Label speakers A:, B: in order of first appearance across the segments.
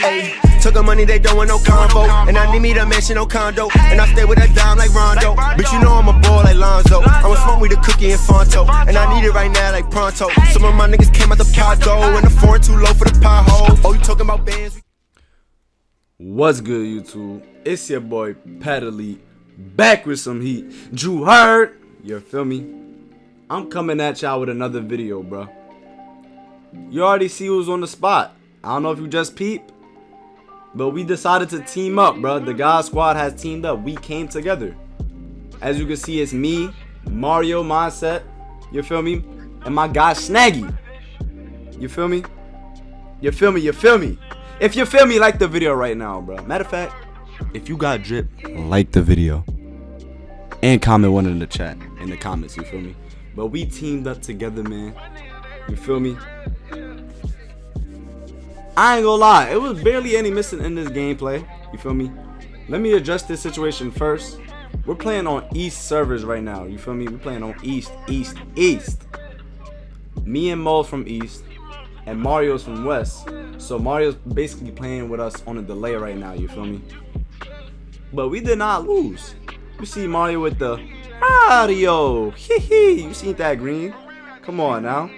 A: Ayy, took her money, they don't want no combo. And I need me to mansion, no condo. And I stay with a dime like Rondo. But you know I'm a boy like Lonzo. I'ma smoke with a cookie and Fonto. And I need it right now like pronto. Some of my niggas came out the pot though. And the foreign too low for the pothole. Oh, you talking about bands?
B: What's good, YouTube? It's your boy PatElite, back with some heat. You heard? You feel me? I'm coming at y'all with another video, bro. You already see who's on the spot. I don't know if you just peeped, but we decided to team up, bro. The God Squad has teamed up. We came together. As you can see, it's me, MariosMindset, you feel me, and my guy Snaggy. You feel me? You feel me? You feel me? If you feel me, like the video right now, bro. Matter of fact, if you got drip, like the video. And comment one in the chat, in the comments, you feel me? But we teamed up together, man. You feel me? I ain't gonna lie, it was barely any missing in this gameplay. You feel me? Let me address this situation first. We're playing on East servers right now. You feel me? We're playing on East. Me and Mo's from East, and Mario's from West. So Mario's basically playing with us on a delay right now. You feel me? But we did not lose. You see Mario with the Mario. You seen that green? Come on now.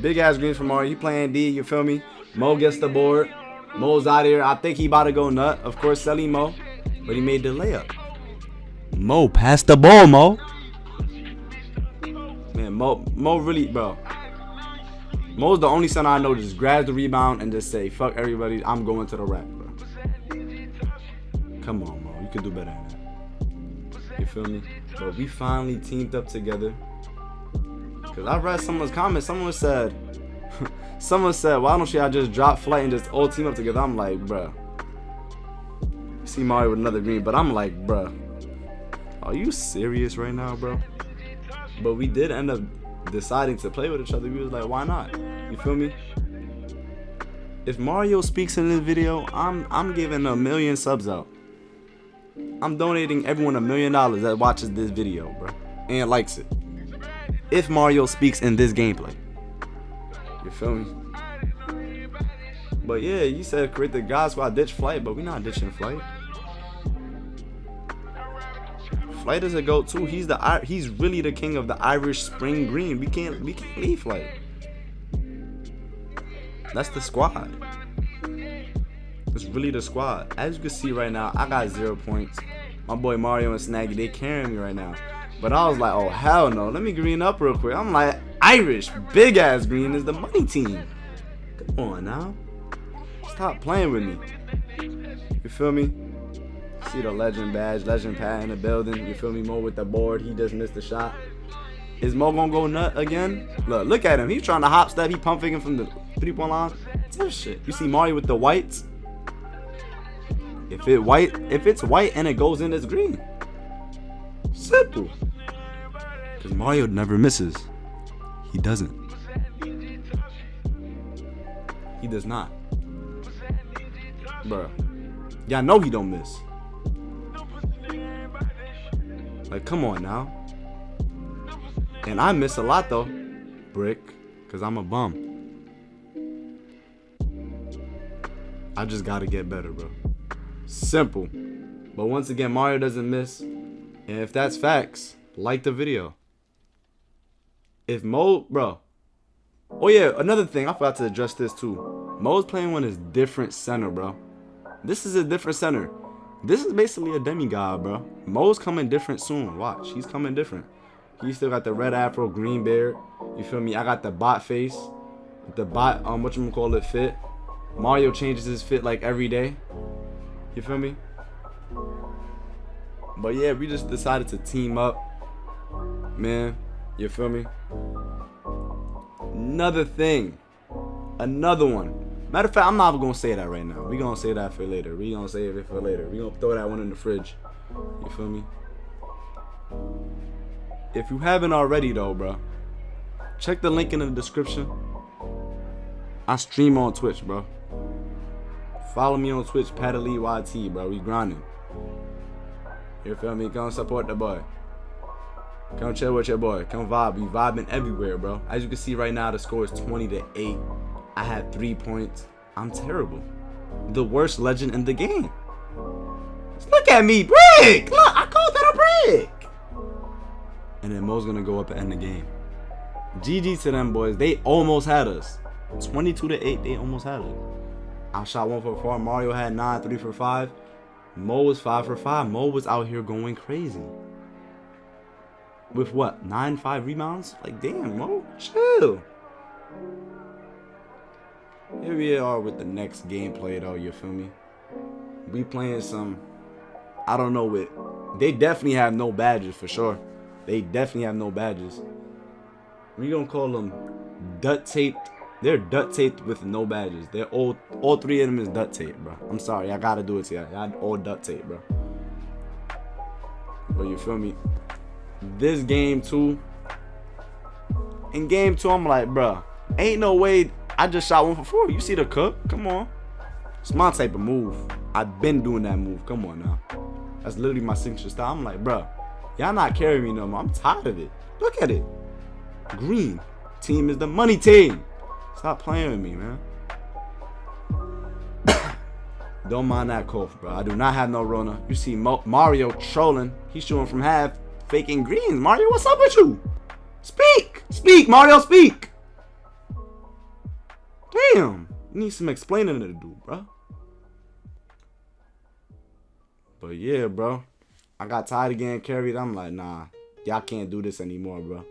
B: Big ass greens from Mario. He playing D. You feel me? Mo gets the board. Mo's out here. I think he about to go nut. Of course, selling Mo, but he made the layup. Mo passed the ball, Mo. Man, Mo really, bro. Mo's the only son I know to just grab the rebound and just say, fuck everybody, I'm going to the rack, bro. Come on, Mo. You can do better than that. You feel me? But we finally teamed up together. Because I read someone's comment. Someone said, why don't y'all just drop flight and just all team up together? I'm like, bro. You see Mario with another green, but I'm like, bro. Are you serious right now, bro? But we did end up deciding to play with each other. We was like, why not? You feel me? If Mario speaks in this video, I'm giving 1 million subs out. I'm donating everyone $1 million that watches this video, bro, and likes it. If Mario speaks in this gameplay. You feel me? But yeah, you said create the God Squad, ditch flight, but we not ditching flight. Flight is a GOAT too. He's really the king of the Irish spring green. We can't leave flight. That's the squad. It's really the squad. As you can see right now, I got 0 points. My boy Mario and Snaggy, they carrying me right now. But I was like, oh hell no. Let me green up real quick. I'm like, Irish, big ass green is the money team. Come on now. Stop playing with me. You feel me? See the legend badge, legend pad in the building. You feel me? Mo with the board. He just missed the shot. Is Mo gonna go nut again? Look at him. He's trying to hop step. He pump faking from the 3-point line. That shit. You see Mario with the whites. If it's white and it goes in, it's green. Simple. Because Mario never misses. He doesn't. He does not. Bruh. Y'all know he don't miss. Like, come on now. And I miss a lot though. Brick. Because I'm a bum. I just gotta get better, bro. Simple. But once again, Mario doesn't miss. And if that's facts, like the video. If Mo, bro. Oh yeah, another thing, I forgot to address this too. Mo's playing on his different center, bro. This is a different center. This is basically a demigod, bro. Mo's coming different soon. Watch, he's coming different. He still got the red afro, green beard. You feel me? I got the bot face. The bot, whatchamacallit fit. Mario changes his fit like every day. You feel me? But yeah, we just decided to team up. Man, you feel me? Another thing. Another one. Matter of fact, I'm not gonna say that right now. We gonna say that for later. We gonna save it for later. We gonna throw that one in the fridge. You feel me? If you haven't already though, bro, check the link in the description. I stream on Twitch, bro. Follow me on Twitch, PatElite YT, bro. We grinding. You feel me? Come support the boy. Come chill with your boy. Come vibe. We vibing everywhere, bro. As you can see right now, the score is 20-8. I had 3 points. I'm terrible. the worst legend in the game. Look at me, brick! Look, I called that a brick! And then Mo's gonna go up and end the game. GG to them boys. They almost had us. 22-8, they almost had us. I shot 1 for 4. Mario had 9, 3 for 5. Mo was 5 for 5. Mo was out here going crazy. With what? 9, 5 rebounds? Like, damn, Mo, chill. Here we are with the next gameplay, though, you feel me? We playing some, I don't know what. They definitely have no badges, for sure. They definitely have no badges. We gonna call them duct taped. They're duct taped with no badges. They're all 3 of them is duct tape, bro. I'm sorry, I gotta do it to y'all. All duct tape, bro. But you feel me? This game 2. In game 2, I'm like, bro, ain't no way I just shot 1 for 4. You see the cook? Come on. It's my type of move. I've been doing that move. Come on now. That's literally my signature style. I'm like, bro, y'all not carrying me no more. I'm tired of it. Look at it. Green team is the money team. Stop playing with me, man. Don't mind that cough, bro. I do not have no Rona. You see Mario trolling. He's shooting from half, faking greens. Mario, what's up with you? Speak. Speak, Mario, speak. Damn. You need some explaining to do, bro. But yeah, bro. I got tired of getting carried. I'm like, nah. Y'all can't do this anymore, bro.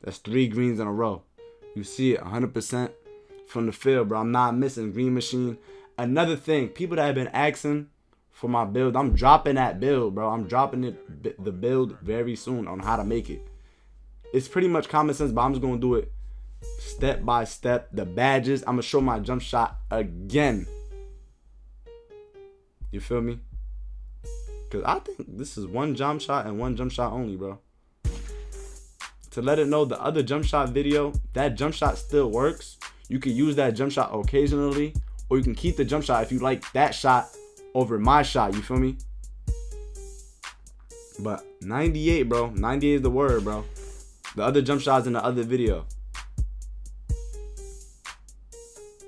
B: That's 3 greens in a row. You see it 100% from the field, bro. I'm not missing green machine. Another thing, people that have been asking for my build, I'm dropping that build, bro. I'm dropping the build very soon on how to make it. It's pretty much common sense, but I'm just going to do it step by step. The badges, I'm going to show my jump shot again. You feel me? Because I think this is 1 jump shot and 1 jump shot only, bro. To let it know, the other jump shot video, that jump shot still works. You can use that jump shot occasionally, or you can keep the jump shot if you like that shot over my shot. You feel me? But 98, bro. 98 is the word, bro. The other jump shots in the other video.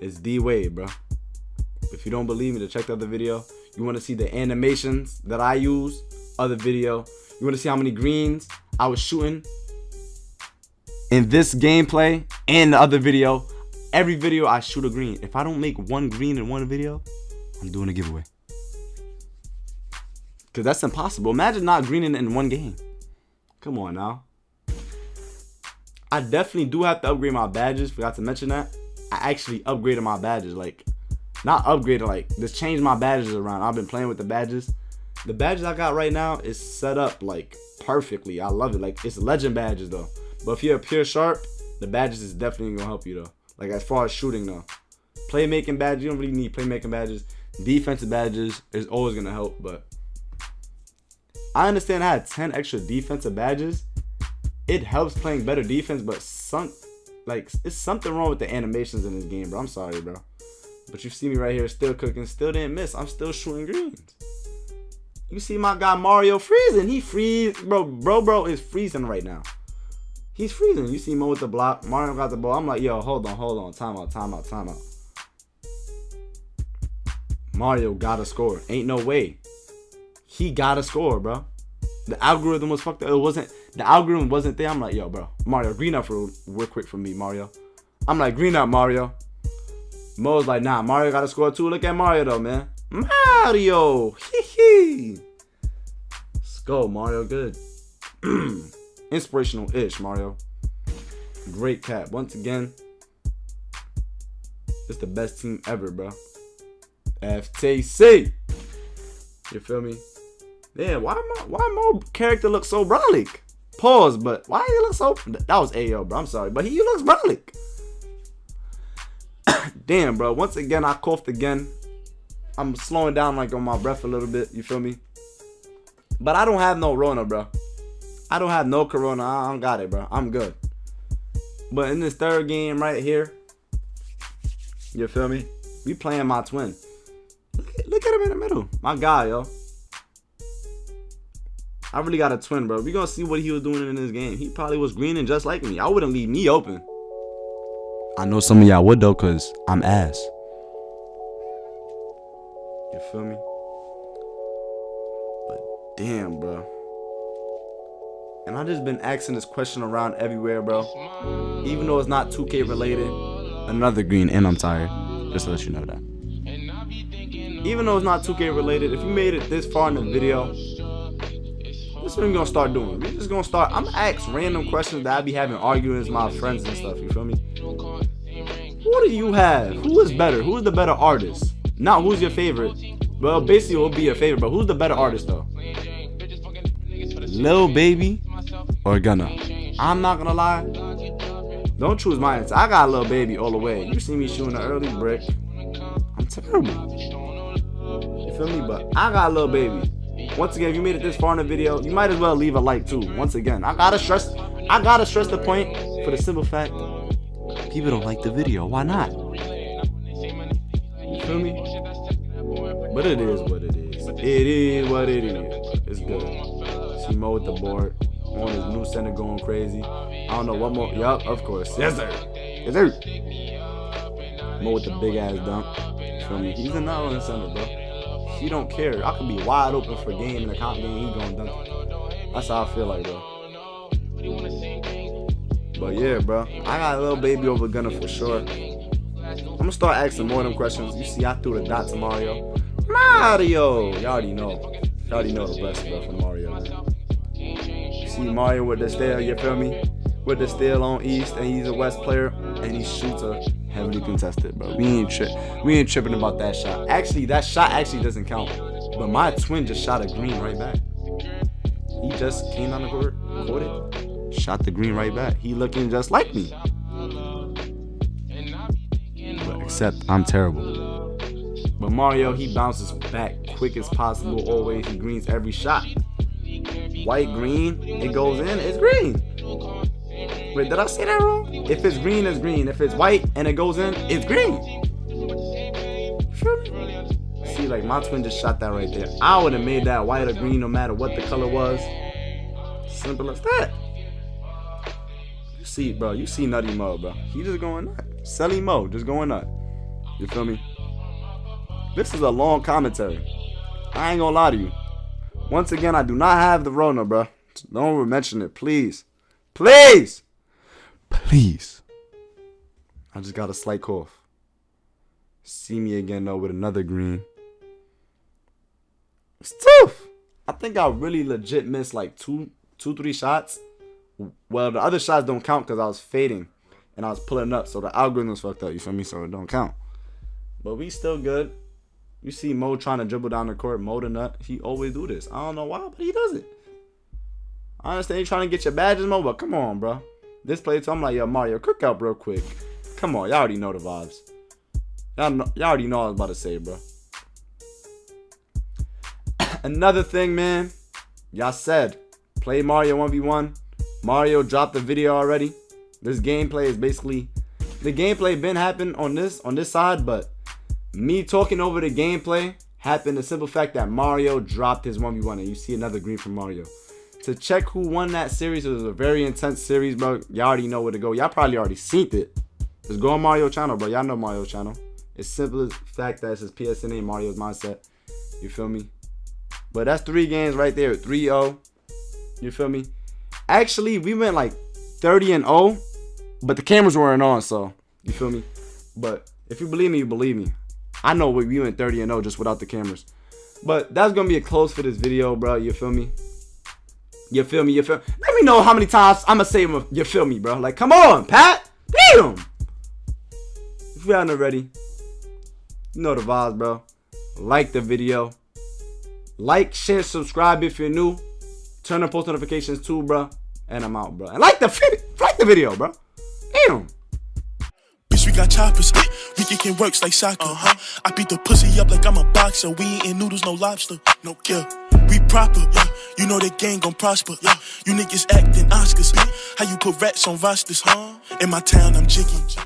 B: It's D-Wade, bro. If you don't believe me, to check the other video. You want to see the animations that I use, other video. You want to see how many greens I was shooting in this gameplay and the other video. Every video I shoot a green. If I don't make 1 green in 1 video, I'm doing a giveaway. Because that's impossible. Imagine not greening in 1 game. Come on now. I definitely do have to upgrade my badges. Forgot to mention that. I actually upgraded my badges. Like, not upgraded, like, just changed my badges around. I've been playing with the badges. The badges I got right now is set up, like, perfectly. I love it. Like, it's legend badges, though. But if you're a pure sharp, the badges is definitely going to help you, though. Like, as far as shooting, though. Playmaking badges, you don't really need playmaking badges. Defensive badges is always going to help, but I understand I had 10 extra defensive badges. It helps playing better defense, but it's something wrong with the animations in this game, bro. I'm sorry, bro. But you see me right here still cooking, still didn't miss. I'm still shooting greens. You see my guy Mario freezing. He freeze, bro is freezing right now. He's freezing. You see Mo with the block. Mario got the ball. I'm like, yo, hold on. Timeout. Mario gotta score. Ain't no way. He gotta score, bro. The algorithm was fucked up. The algorithm wasn't there. I'm like, yo, bro. Mario, green up real quick for me, Mario. I'm like, green up, Mario. Mo's like, nah, Mario gotta score too. Look at Mario, though, man. Mario. Hee. Let's go, Mario. Good. Inspirational-ish, Mario. Great cap. Once again, it's the best team ever, bro. FTC. You feel me? Yeah, why Mo character look so brolic? Pause, but why he look so... That was AO, bro. I'm sorry, but he looks brolic. Damn, bro. Once again, I coughed again. I'm slowing down like on my breath a little bit. You feel me? But I don't have no Rona, bro. I don't have no Corona. I don't got it, bro. I'm good. But in this third game right here, you feel me? We playing my twin. Look at him in the middle. My guy, yo. I really got a twin, bro. We gonna see what he was doing in this game. He probably was greening just like me. I wouldn't leave me open. I know some of y'all would, though, because I'm ass. You feel me? But damn, bro. And I just been asking this question around everywhere, bro. Even though it's not 2K related. Another green, and I'm tired. Just to let you know that. Even though it's not 2K related, if you made it this far in the video, this is what we're gonna start doing. We're just gonna start. I'm gonna ask random questions that I be having arguing with my friends and stuff. You feel me? Who do you have? Who is better? Who is the better artist? Not who's your favorite. Well, basically it will be your favorite, but who's the better artist though? Lil Baby or Gunna? I'm not gonna lie. Don't choose my answer. I got Lil Baby all the way. You see me shooting an early brick. I'm terrible. You feel me? But I got Lil Baby. Once again, if you made it this far in the video, you might as well leave a like too. Once again, I gotta stress the point for the simple fact people don't like the video. Why not? You feel me? But it is what it is. It is what it is. It's good. See Mo with the board on his new center going crazy. I don't know what more. Yup, of course. Yes sir. Yes sir. Mo with the big ass dunk. You feel me? He's another one in center, bro. He don't care. I could be wide open for game in a comp game. He going dunk. That's how I feel like, bro. But yeah, bro. I got a Lil Baby over Gunna for sure. I'm gonna start asking more of them questions. You see, I threw the dot to Mario. Mario! Y'all already know. Y'all already know the best, bro, from Mario, man. You see Mario with the steal, you feel me? With the steal on East, and he's a West player, and he shoots a heavily contested, bro. We ain't tripping about that shot. Actually, that shot actually doesn't count. But my twin just shot a green right back. He just came on the court, caught it, shot the green right back. He looking just like me. But except I'm terrible. But Mario, he bounces back quick as possible. Always, he greens every shot. White, green, it goes in, it's green. Wait, did I say that wrong? If it's green, it's green. If it's white and it goes in, it's green. See, like my twin just shot that right there. I would have made that white or green no matter what the color was. Simple as that. You see, bro, you see Nutty Mo, bro. He just going nuts. Selly Mo, just going nuts. You feel me? This is a long commentary. I ain't gonna lie to you. Once again, I do not have the Rona, bro. Don't mention it, please. Please! Please. I just got a slight cough. See me again, though, with another green. It's tough. I think I really legit missed like two, 3 shots. Well, the other shots don't count because I was fading. And I was pulling up, so the algorithm's fucked up, you feel me? So it don't count. But we still good. You see Mo trying to dribble down the court. Mo the nut. He always do this. I don't know why, but he does it. I understand you're trying to get your badges, Mo, but come on, bro. This play, so I'm like, yo, Mario, cook out real quick. Come on, y'all already know the vibes. Y'all already know what I was about to say, bro. Another thing, man. Y'all said, play Mario 1v1. Mario dropped the video already. This gameplay is basically, the gameplay been happening on this side, but me talking over the gameplay happened the simple fact that Mario dropped his 1v1, and you see another green from Mario. To check who won that series, it was a very intense series, bro. Y'all already know where to go. Y'all probably already seen it. Just go on Mario channel, bro. Y'all know Mario channel. It's simple as fact that it's his PSN, Mario's Mindset. You feel me? But that's 3 games right there. 3-0. You feel me? Actually, we went like 30-0, but the cameras weren't on, so you feel me? But if you believe me, you believe me. I know we went 30-0 just without the cameras. But that's gonna be a close for this video, bro. You feel me? You feel me? You feel me? Let me know how many times I'm gonna say you feel me, bro. Like, come on, Pat. Damn. If we haven't already, you know the vibes, bro. Like the video. Like, share, subscribe if you're new. Turn on post notifications too, bro. And I'm out, bro. And like the video, bro. Damn.
C: Bitch, we got choppers. We kicking works like soccer. I beat the pussy up like I'm a boxer. We eating noodles, no lobster. No kill. We proper. You know the gang gon' prosper. You niggas acting Oscars. How you put rats on rosters? In my town, I'm jiggy.